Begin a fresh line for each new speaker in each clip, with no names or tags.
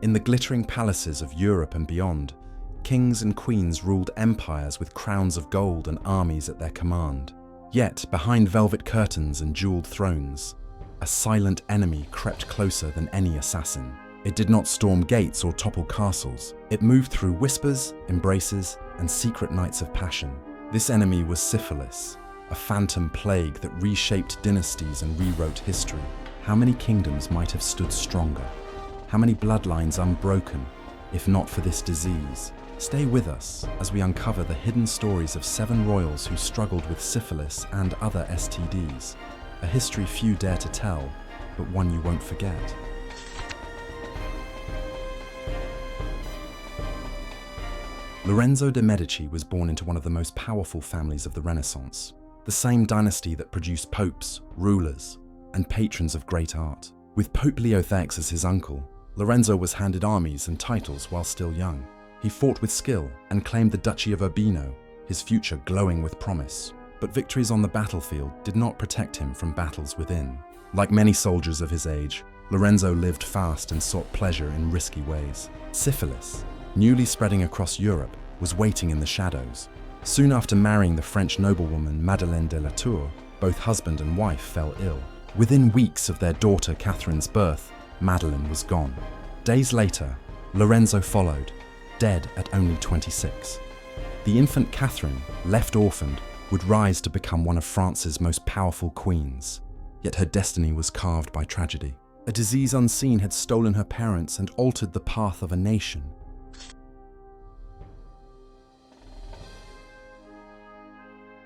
In the glittering palaces of Europe and beyond, kings and queens ruled empires with crowns of gold and armies at their command. Yet, behind velvet curtains and jeweled thrones, a silent enemy crept closer than any assassin. It did not storm gates or topple castles. It moved through whispers, embraces, and secret nights of passion. This enemy was Syphilis, a phantom plague that reshaped dynasties and rewrote history. How many kingdoms might have stood stronger? How many bloodlines unbroken, if not for this disease? Stay with us as we uncover the hidden stories of 7 royals who struggled with syphilis and other STDs. A history few dare to tell, but one you won't forget. Lorenzo de' Medici was born into one of the most powerful families of the Renaissance, the same dynasty that produced popes, rulers, and patrons of great art. With Pope Leo X as his uncle, Lorenzo was handed armies and titles while still young. He fought with skill and claimed the Duchy of Urbino, his future glowing with promise. But victories on the battlefield did not protect him from battles within. Like many soldiers of his age, Lorenzo lived fast and sought pleasure in risky ways. Syphilis, newly spreading across Europe, was waiting in the shadows. Soon after marrying the French noblewoman Madeleine de la Tour, both husband and wife fell ill. Within weeks of their daughter Catherine's birth, Madeleine was gone. Days later, Lorenzo followed, dead at only 26. The infant Catherine, left orphaned, would rise to become one of France's most powerful queens. Yet her destiny was carved by tragedy. A disease unseen had stolen her parents and altered the path of a nation.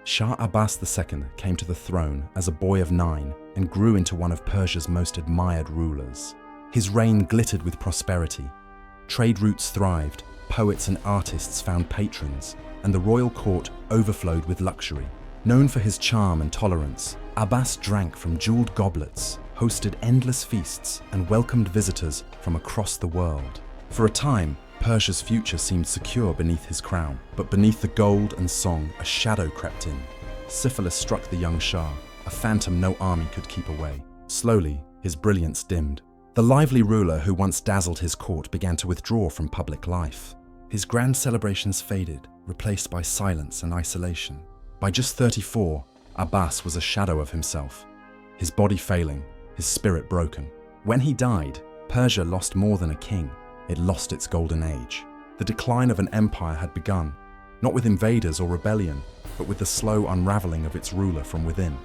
Shah Abbas II came to the throne as a boy of 9 and grew into one of Persia's most admired rulers. His reign glittered with prosperity. Trade routes thrived, poets and artists found patrons, and the royal court overflowed with luxury. Known for his charm and tolerance, Abbas drank from jeweled goblets, hosted endless feasts, and welcomed visitors from across the world. For a time, Persia's future seemed secure beneath his crown, but beneath the gold and song, a shadow crept in. Syphilis struck the young Shah, a phantom no army could keep away. Slowly, his brilliance dimmed. The lively ruler who once dazzled his court began to withdraw from public life. His grand celebrations faded, replaced by silence and isolation. By just 34, Abbas was a shadow of himself, his body failing, his spirit broken. When he died, Persia lost more than a king. It lost its golden age. The decline of an empire had begun, not with invaders or rebellion, but with the slow unraveling of its ruler from within.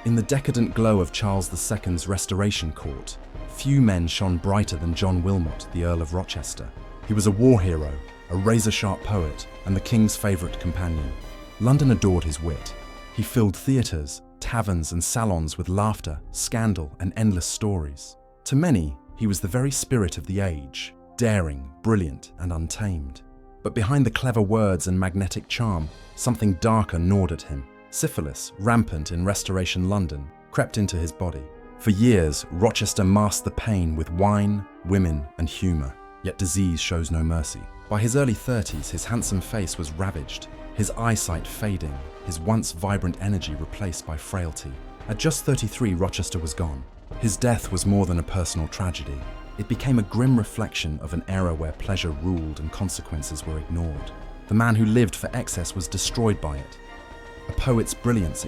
In the decadent glow of Charles II's Restoration Court, few men shone brighter than John Wilmot, the Earl of Rochester. He was a war hero, a razor-sharp poet, and the king's favourite companion. London adored his wit. He filled theatres, taverns and salons with laughter, scandal, and endless stories. To many, he was the very spirit of the age, daring, brilliant, and untamed. But behind the clever words and magnetic charm, something darker gnawed at him. Syphilis, rampant in Restoration London, crept into his body. For years, Rochester masked the pain with wine, women, and humour. Yet disease shows no mercy. By his early 30s, his handsome face was ravaged, his eyesight fading, his once vibrant energy replaced by frailty. At just 33, Rochester was gone. His death was more than a personal tragedy. It became a grim reflection of an era where pleasure ruled and consequences were ignored. The man who lived for excess was destroyed by it. A poet's brilliance.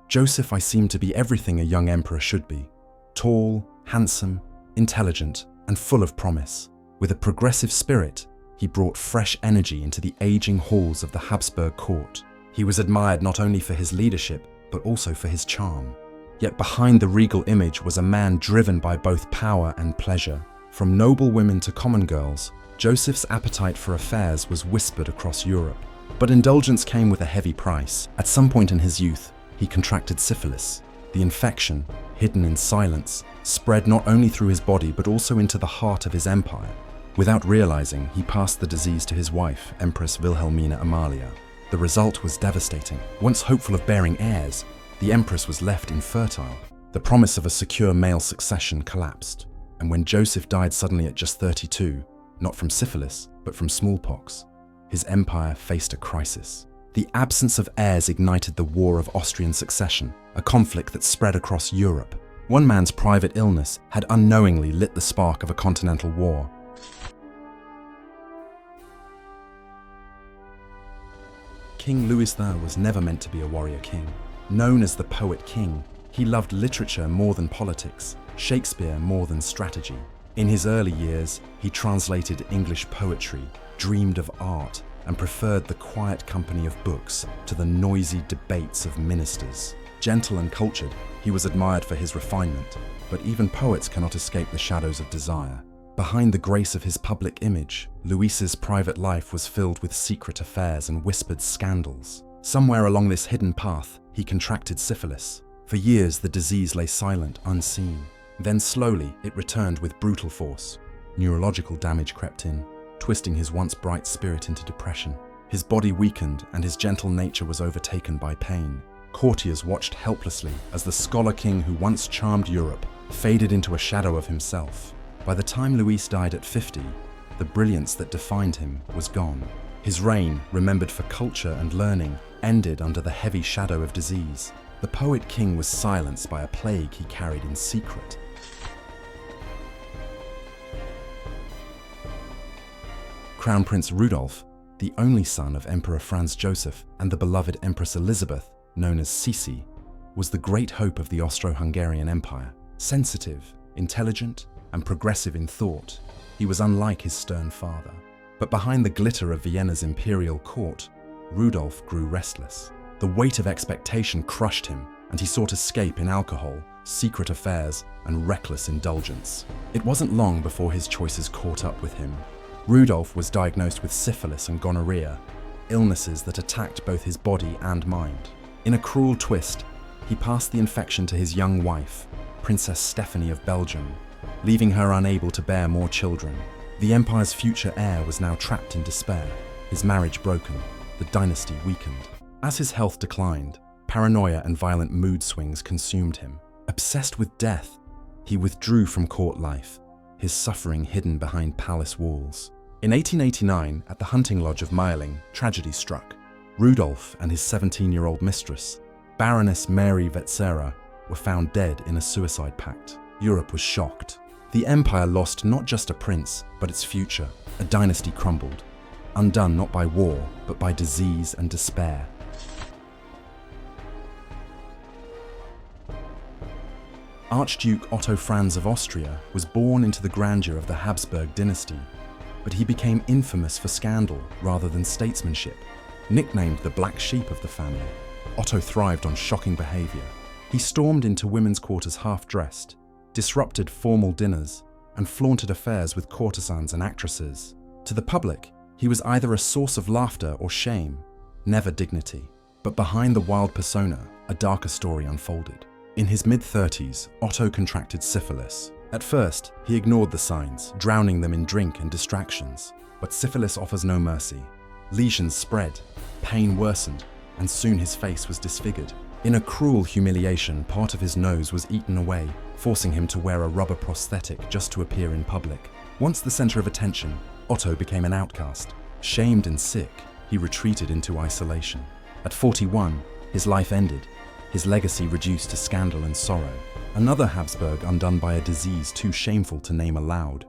Joseph I seemed to be everything a young emperor should be. Tall, handsome, intelligent, and full of promise. With a progressive spirit, he brought fresh energy into the aging halls of the Habsburg court. He was admired not only for his leadership, but also for his charm. Yet behind the regal image was a man driven by both power and pleasure. From noble women to common girls, Joseph's appetite for affairs was whispered across Europe. But indulgence came with a heavy price. At some point in his youth, he contracted syphilis. The infection, hidden in silence, spread not only through his body but also into the heart of his empire. Without realizing, he passed the disease to his wife, Empress Wilhelmina Amalia. The result was devastating. Once hopeful of bearing heirs, the empress was left infertile. The promise of a secure male succession collapsed. And when Joseph died suddenly at just 32, not from syphilis, but from smallpox, his empire faced a crisis. The absence of heirs ignited the War of Austrian Succession, a conflict that spread across Europe. One man's private illness had unknowingly lit the spark of a continental war. King Louis III was never meant to be a warrior king. Known as the Poet King, he loved literature more than politics, Shakespeare more than strategy. In his early years, he translated English poetry, dreamed of art, and preferred the quiet company of books to the noisy debates of ministers. Gentle and cultured, he was admired for his refinement, but even poets cannot escape the shadows of desire. Behind the grace of his public image, Louis's private life was filled with secret affairs and whispered scandals. Somewhere along this hidden path, he contracted syphilis. For years, the disease lay silent, unseen. Then slowly, it returned with brutal force. Neurological damage crept in, twisting his once bright spirit into depression. His body weakened and his gentle nature was overtaken by pain. Courtiers watched helplessly as the scholar king who once charmed Europe faded into a shadow of himself. By the time Louis died at 50, the brilliance that defined him was gone. His reign, remembered for culture and learning, ended under the heavy shadow of disease. The poet king was silenced by a plague he carried in secret. Crown Prince Rudolf, the only son of Emperor Franz Joseph and the beloved Empress Elizabeth, known as Sisi, was the great hope of the Austro-Hungarian Empire. Sensitive, intelligent, and progressive in thought, he was unlike his stern father. But behind the glitter of Vienna's imperial court, Rudolf grew restless. The weight of expectation crushed him, and he sought escape in alcohol, secret affairs, and reckless indulgence. It wasn't long before his choices caught up with him. Rudolf was diagnosed with syphilis and gonorrhea, illnesses that attacked both his body and mind. In a cruel twist, he passed the infection to his young wife, Princess Stephanie of Belgium, leaving her unable to bear more children. The empire's future heir was now trapped in despair, his marriage broken, the dynasty weakened. As his health declined, paranoia and violent mood swings consumed him. Obsessed with death, he withdrew from court life, his suffering hidden behind palace walls. In 1889, at the hunting lodge of Meierling, tragedy struck. Rudolf and his 17-year-old mistress, Baroness Mary Wetzera, were found dead in a suicide pact. Europe was shocked. The empire lost not just a prince, but its future. A dynasty crumbled, undone not by war, but by disease and despair. Archduke Otto Franz of Austria was born into the grandeur of the Habsburg dynasty, but he became infamous for scandal rather than statesmanship. Nicknamed the black sheep of the family, Otto thrived on shocking behavior. He stormed into women's quarters half-dressed, disrupted formal dinners, and flaunted affairs with courtesans and actresses. To the public, he was either a source of laughter or shame, never dignity. But behind the wild persona, a darker story unfolded. In his mid-30s, Otto contracted syphilis. At first, he ignored the signs, drowning them in drink and distractions. But syphilis offers no mercy. Lesions spread, pain worsened, and soon his face was disfigured. In a cruel humiliation, part of his nose was eaten away, forcing him to wear a rubber prosthetic just to appear in public. Once the center of attention, Otto became an outcast. Shamed and sick, he retreated into isolation. At 41, his life ended, his legacy reduced to scandal and sorrow. Another Habsburg undone by a disease too shameful to name aloud.